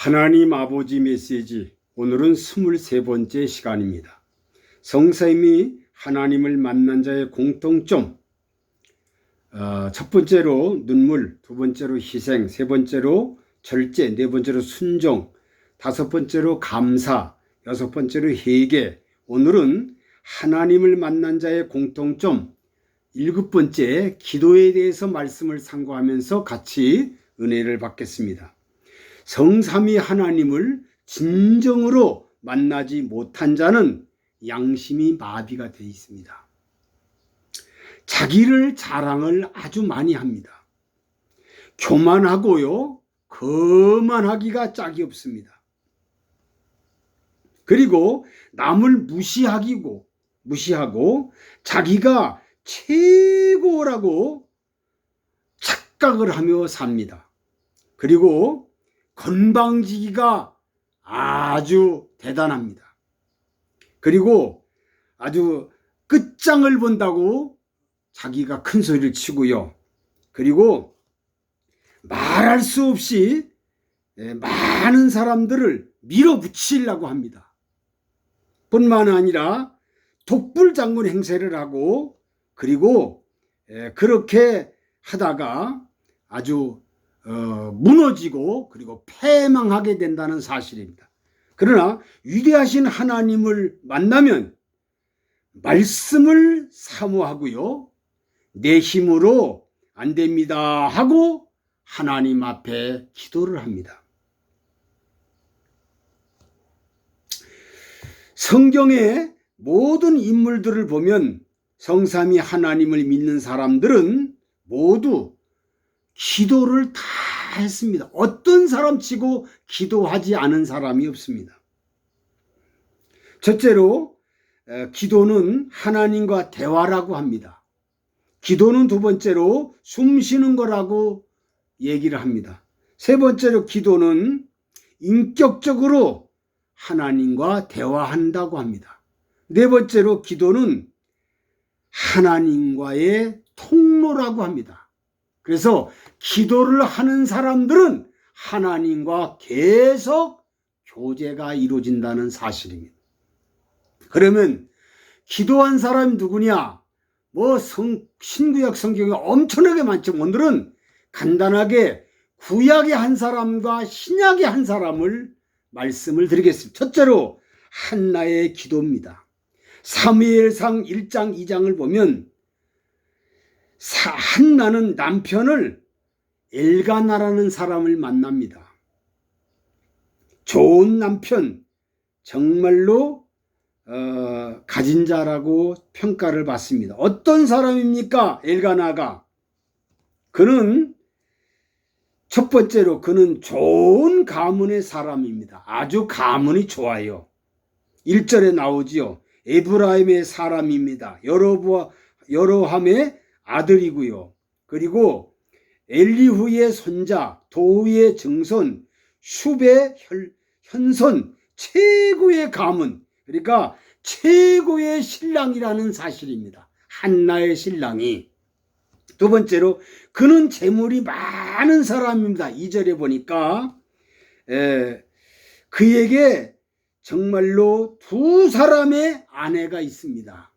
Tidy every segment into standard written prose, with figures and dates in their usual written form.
하나님 아버지 메시지, 오늘은 23번째 시간입니다. 성삼위 하나님을 만난 자의 공통점, 첫 번째로 눈물, 두 번째로 희생, 세 번째로 절제, 네 번째로 순종, 다섯 번째로 감사, 여섯 번째로 회개. 오늘은 하나님을 만난 자의 공통점, 일곱 번째 기도에 대해서 말씀을 상고하면서 같이 은혜를 받겠습니다. 성삼위 하나님을 진정으로 만나지 못한 자는 양심이 마비가 되어 있습니다. 자기를 자랑을 아주 많이 합니다. 교만하고요, 거만하기가 짝이 없습니다. 그리고 남을 무시하고 자기가 최고라고 착각을 하며 삽니다. 그리고 건방지기가 아주 대단합니다. 그리고 아주 끝장을 본다고 자기가 큰 소리를 치고요. 그리고 말할 수 없이 많은 사람들을 밀어붙이려고 합니다. 뿐만 아니라 독불장군 행세를 하고, 그리고 그렇게 하다가 아주 무너지고 그리고 패망하게 된다는 사실입니다. 그러나 위대하신 하나님을 만나면 말씀을 사모하고요, 내 힘으로 안 됩니다 하고 하나님 앞에 기도를 합니다. 성경의 모든 인물들을 보면 성삼위 하나님을 믿는 사람들은 모두 기도를 다 했습니다. 어떤 사람치고 기도하지 않은 사람이 없습니다. 첫째로 기도는 하나님과 대화라고 합니다. 기도는 두 번째로 숨 쉬는 거라고 얘기를 합니다. 세 번째로 기도는 인격적으로 하나님과 대화한다고 합니다. 네 번째로 기도는 하나님과의 통로라고 합니다. 그래서 기도를 하는 사람들은 하나님과 계속 교제가 이루어진다는 사실입니다. 그러면 기도한 사람이 누구냐? 신구약 성경에 엄청나게 많죠. 오늘은 간단하게 구약의 한 사람과 신약의 한 사람을 말씀을 드리겠습니다. 첫째로 한나의 기도입니다. 사무엘상 1장 2장을 보면 한나는 남편을 엘가나라는 사람을 만납니다. 좋은 남편, 정말로 가진 자라고 평가를 받습니다. 어떤 사람입니까? 엘가나가. 그는 첫 번째로 그는 좋은 가문의 사람입니다. 아주 가문이 좋아요. 1절에 나오지요. 에브라임의 사람입니다. 여로함의 아들이고요. 그리고 엘리후의 손자, 도후의 증손, 슈베의 현손, 최고의 가문, 그러니까 최고의 신랑이라는 사실입니다. 한나의 신랑이. 두 번째로 그는 재물이 많은 사람입니다. 2절에 보니까 그에게 정말로 두 사람의 아내가 있습니다.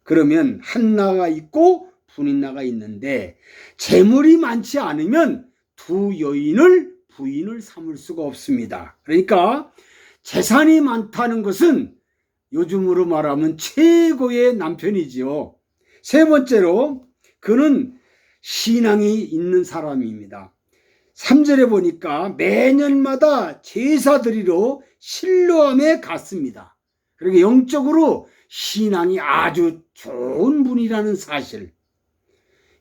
그러면 한나가 있고 분인나가 있는데 재물이 많지 않으면 두 여인을 부인을 삼을 수가 없습니다. 그러니까 재산이 많다는 것은 요즘으로 말하면 최고의 남편이지요. 세 번째로 그는 신앙이 있는 사람입니다. 3절에 보니까 매년마다 제사 드리러 실로암에 갔습니다. 그러니까 영적으로 신앙이 아주 좋은 분이라는 사실.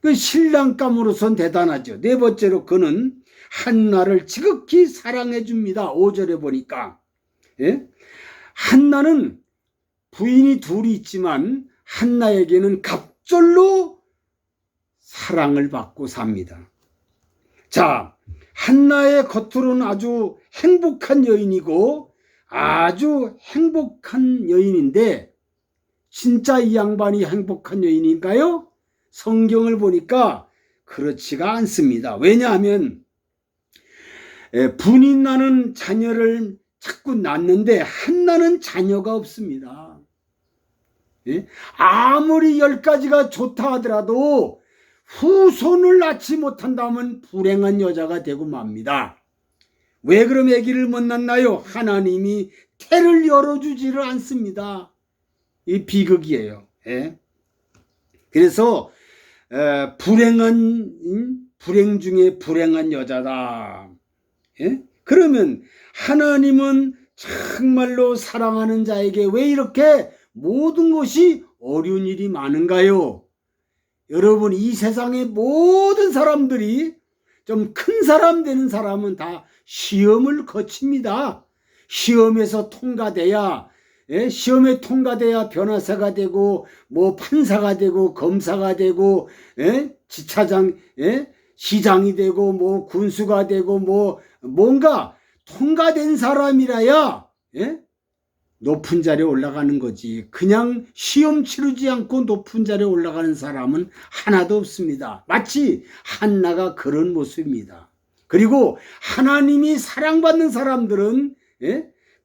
그 신랑감으로선 대단하죠. 네 번째로 그는 한나를 지극히 사랑해 줍니다. 5절에 보니까 한나는 부인이 둘이 있지만 한나에게는 갑절로 사랑을 받고 삽니다. 자, 한나의 겉으로는 아주 행복한 여인이고 아주 행복한 여인인데 진짜 이 양반이 행복한 여인인가요? 성경을 보니까 그렇지가 않습니다. 왜냐하면 분이 나는 자녀를 자꾸 낳는데 한나는 자녀가 없습니다. 예? 아무리 10가지가 좋다 하더라도 후손을 낳지 못한다면 불행한 여자가 되고 맙니다. 왜 그럼 아기를 못 낳나요? 하나님이 태를 열어주지를 않습니다. 이 비극이에요. 예? 그래서 불행 중에 불행한 여자다. 예? 그러면 하나님은 정말로 사랑하는 자에게 왜 이렇게 모든 것이 어려운 일이 많은가요? 여러분, 이 세상의 모든 사람들이 좀 큰 사람 되는 사람은 다 시험을 거칩니다. 시험에서 통과돼야, 시험에 통과돼야 변호사가 되고, 뭐 판사가 되고, 검사가 되고, 지차장, 시장이 되고, 뭐 군수가 되고, 뭐 뭔가 통과된 사람이라야 높은 자리에 올라가는 거지. 그냥 시험 치르지 않고 높은 자리에 올라가는 사람은 하나도 없습니다. 마치 한나가 그런 모습입니다. 그리고 하나님이 사랑받는 사람들은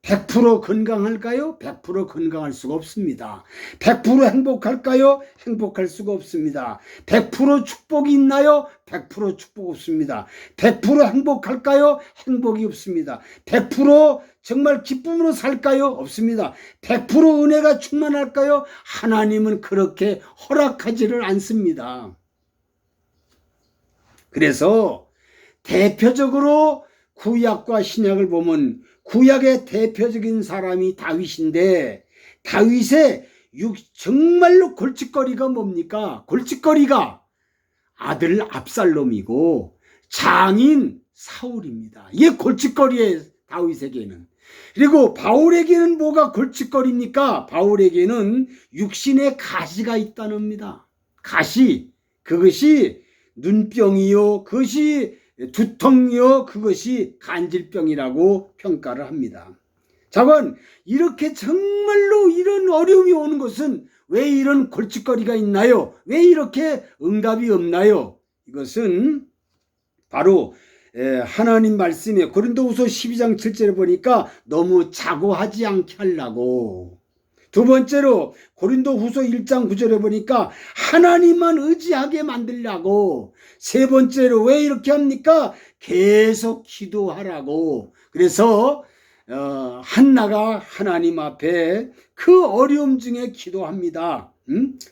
100% 건강할까요? 100% 건강할 수가 없습니다. 100% 행복할까요? 행복할 수가 없습니다. 100% 축복이 있나요? 100% 축복 없습니다. 100% 행복할까요? 행복이 없습니다. 100% 정말 기쁨으로 살까요? 없습니다. 100% 은혜가 충만할까요? 하나님은 그렇게 허락하지를 않습니다. 그래서 대표적으로 구약과 신약을 보면 구약의 대표적인 사람이 다윗인데, 다윗의 정말로 골칫거리가 뭡니까? 골칫거리가 아들 압살롬이고 장인 사울입니다. 이게 골칫거리예요, 다윗에게는. 그리고 바울에게는 뭐가 골칫거리입니까? 바울에게는 육신의 가시가 있다는 겁니다. 가시, 그것이 눈병이요, 그것이 두통이요, 그것이 간질병이라고 평가를 합니다. 자건 이렇게 정말로 이런 어려움이 오는 것은 왜 이런 골칫거리가 있나요? 왜 이렇게 응답이 없나요? 이것은 바로 하나님 말씀에 고린도후서 12장 7절에 보니까 너무 자고하지 않게 하려고, 두 번째로 고린도후서 1장 9절에 보니까 하나님만 의지하게 만들려고, 세 번째로 왜 이렇게 합니까? 계속 기도하라고. 그래서 한나가 하나님 앞에 그 어려움 중에 기도합니다.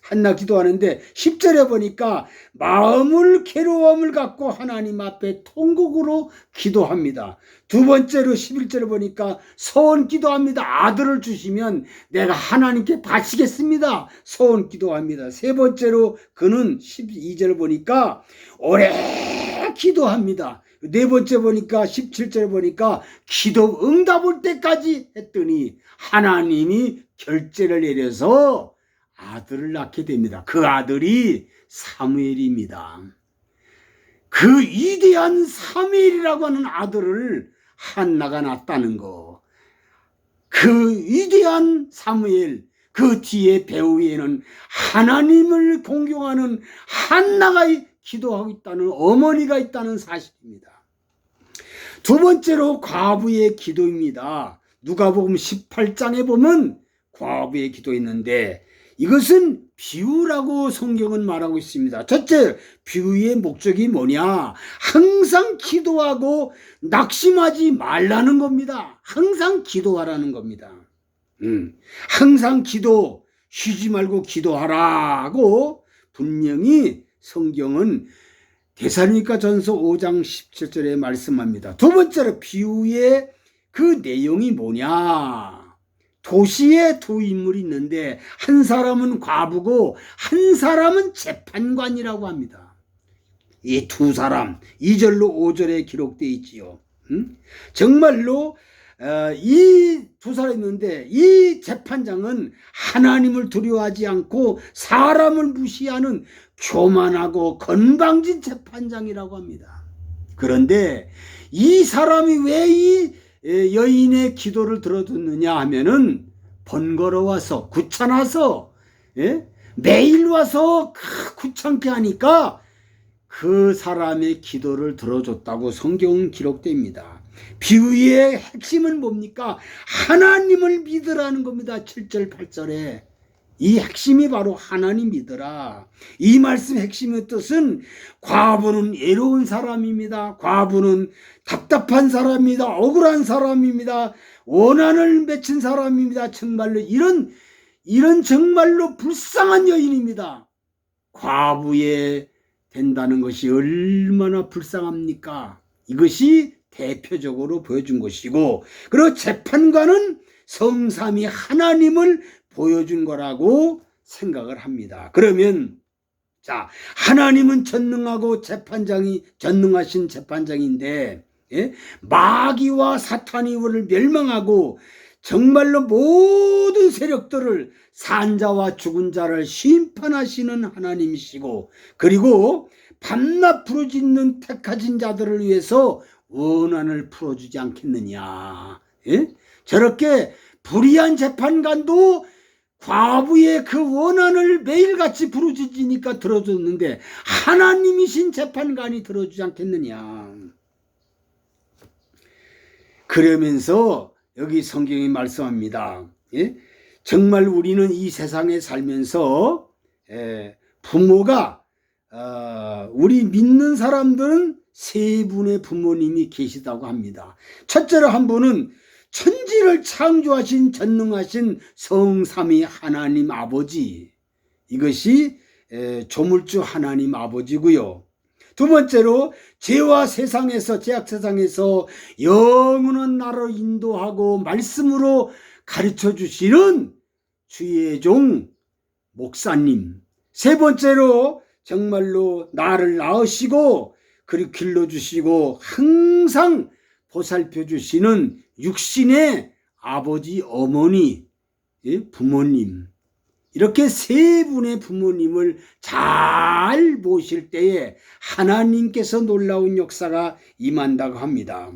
한나 기도하는데 10절에 보니까 마음을 괴로움을 갖고 하나님 앞에 통곡으로 기도합니다. 두 번째로 11절에 보니까 서원 기도합니다. 아들을 주시면 내가 하나님께 바치겠습니다. 서원 기도합니다. 세 번째로 그는 12절을 보니까 오래 기도합니다. 네 번째 보니까 17절에 보니까 기도 응답 올 때까지 했더니 하나님이 결재를 내려서 아들을 낳게 됩니다. 그 아들이 사무엘입니다. 그 위대한 사무엘이라고 하는 아들을 한나가 낳았다는 거. 그 위대한 사무엘, 그 뒤에 배후에는 하나님을 공경하는 한나가 기도하고 있다는, 어머니가 있다는 사실입니다. 두 번째로 과부의 기도입니다. 누가복음 18장에 보면 과부의 기도 있는데 이것은 비유라고 성경은 말하고 있습니다. 첫째, 비유의 목적이 뭐냐? 항상 기도하고 낙심하지 말라는 겁니다. 항상 기도하라는 겁니다. 항상 쉬지 말고 기도하라고 분명히 성경은 데살로니가전서 5장 17절에 말씀합니다. 두 번째로 비유의 그 내용이 뭐냐? 도시에 두 인물이 있는데 한 사람은 과부고 한 사람은 재판관이라고 합니다. 이 두 사람 2절로 5절에 기록되어 있지요. 정말로 이 두 사람이 있는데 이 재판장은 하나님을 두려워하지 않고 사람을 무시하는 교만하고 건방진 재판장이라고 합니다. 그런데 이 사람이 왜 이 여인의 기도를 들어줬느냐 하면은 번거로워서 귀찮아서 매일 와서 귀찮게 하니까 그 사람의 기도를 들어줬다고 성경은 기록됩니다. 비유의 핵심은 뭡니까? 하나님을 믿으라는 겁니다. 7절 8절에 이 핵심이 바로 하나님 믿으라. 이 말씀 핵심의 뜻은 과부는 애로운 사람입니다. 과부는 답답한 사람입니다. 억울한 사람입니다. 원한을 맺힌 사람입니다. 정말로 이런 정말로 불쌍한 여인입니다. 과부에 된다는 것이 얼마나 불쌍합니까? 이것이 대표적으로 보여준 것이고, 그리고 재판관은 성삼위 하나님을 보여준 거라고 생각을 합니다. 그러면 자, 하나님은 전능하고 전능하신 재판장인데, 예? 마귀와 사탄이 우리를 멸망하고 정말로 모든 세력들을 산자와 죽은 자를 심판하시는 하나님이시고, 그리고 밤낮 부르짖는 택하신 자들을 위해서 원한을 풀어주지 않겠느냐. 예? 저렇게 불의한 재판관도 과부의 그 원한을 매일같이 부르짖으니까 들어줬는데 하나님이신 재판관이 들어주지 않겠느냐. 그러면서 여기 성경이 말씀합니다. 예? 정말 우리는 이 세상에 살면서 부모가 우리 믿는 사람들은 세 분의 부모님이 계시다고 합니다. 첫째로 한 분은 천지를 창조하신 전능하신 성삼위 하나님 아버지, 이것이 조물주 하나님 아버지고요. 두 번째로 죄악 세상에서 영원한 나라로 인도하고 말씀으로 가르쳐 주시는 주의 종 목사님. 세 번째로 정말로 나를 낳으시고 그리고 길러주시고 항상 보살펴 주시는 육신의 아버지, 어머니, 부모님. 이렇게 세 분의 부모님을 잘 모실 때에 하나님께서 놀라운 역사가 임한다고 합니다.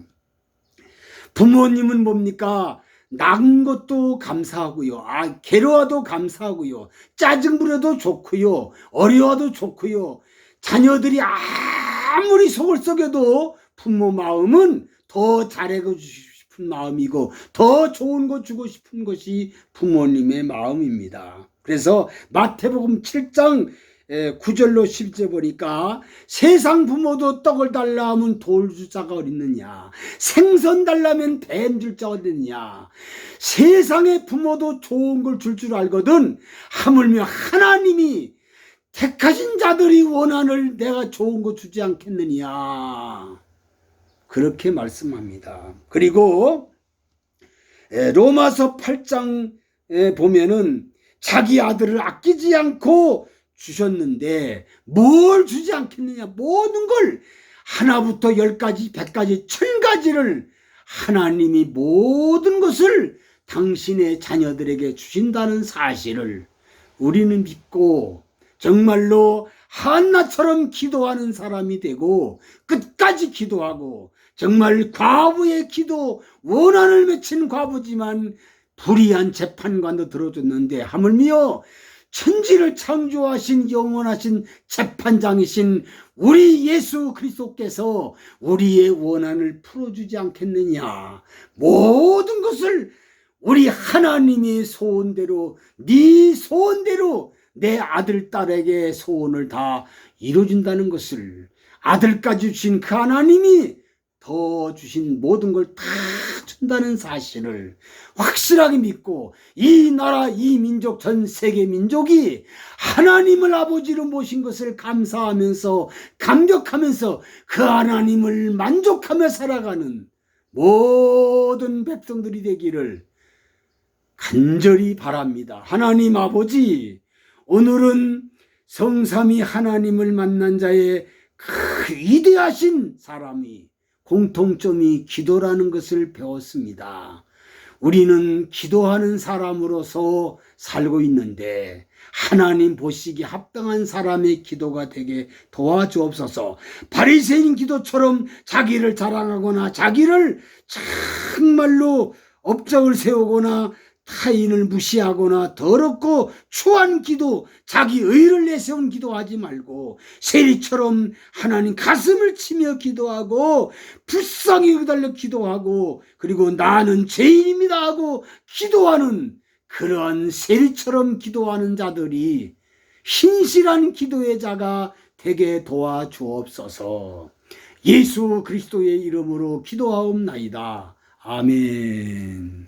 부모님은 뭡니까? 낳은 것도 감사하고요. 괴로워도 감사하고요. 짜증 부려도 좋고요. 어려워도 좋고요. 자녀들이 아무리 속을 썩여도 부모 마음은 더 잘해주고 싶은 마음이고 더 좋은 거 주고 싶은 것이 부모님의 마음입니다. 그래서 마태복음 7장 9절로 10절 보니까 세상 부모도 떡을 달라 하면 돌 줄 자가 어딨느냐, 생선 달라면 뱀 줄 자가 어딨느냐. 세상의 부모도 좋은 걸 줄 줄 알거든 하물며 하나님이 택하신 자들이 원한을 내가 좋은 거 주지 않겠느냐, 그렇게 말씀합니다. 그리고 로마서 8장에 보면은 자기 아들을 아끼지 않고 주셨는데 뭘 주지 않겠느냐. 모든 걸 하나부터 10가지, 100가지, 1000가지를 하나님이 모든 것을 당신의 자녀들에게 주신다는 사실을 우리는 믿고 정말로 한나처럼 기도하는 사람이 되고 끝까지 기도하고, 정말 과부의 기도, 원한을 맺힌 과부지만 불의한 재판관도 들어줬는데 하물며 천지를 창조하신 영원하신 재판장이신 우리 예수 그리스도께서 우리의 원한을 풀어주지 않겠느냐. 모든 것을 우리 하나님의 소원대로, 네 소원대로 내 아들 딸에게 소원을 다 이루어준다는 것을, 아들까지 주신 그 하나님이 더 주신 모든 걸 다 준다는 사실을 확실하게 믿고, 이 나라, 이 민족, 전 세계 민족이 하나님을 아버지로 모신 것을 감사하면서 감격하면서 그 하나님을 만족하며 살아가는 모든 백성들이 되기를 간절히 바랍니다. 하나님 아버지, 오늘은 성삼위 하나님을 만난 자의 그 위대하신 사람이 공통점이 기도라는 것을 배웠습니다. 우리는 기도하는 사람으로서 살고 있는데 하나님 보시기에 합당한 사람의 기도가 되게 도와주옵소서. 바리새인 기도처럼 자기를 자랑하거나 자기를 정말로 업적을 세우거나 타인을 무시하거나 더럽고 추한 기도, 자기 의를 내세운 기도하지 말고 세리처럼 하나님 가슴을 치며 기도하고 불쌍히 여겨달라 기도하고 그리고 나는 죄인입니다 하고 기도하는 그러한 세리처럼 기도하는 자들이 신실한 기도의 자가 되게 도와주옵소서. 예수 그리스도의 이름으로 기도하옵나이다. 아멘.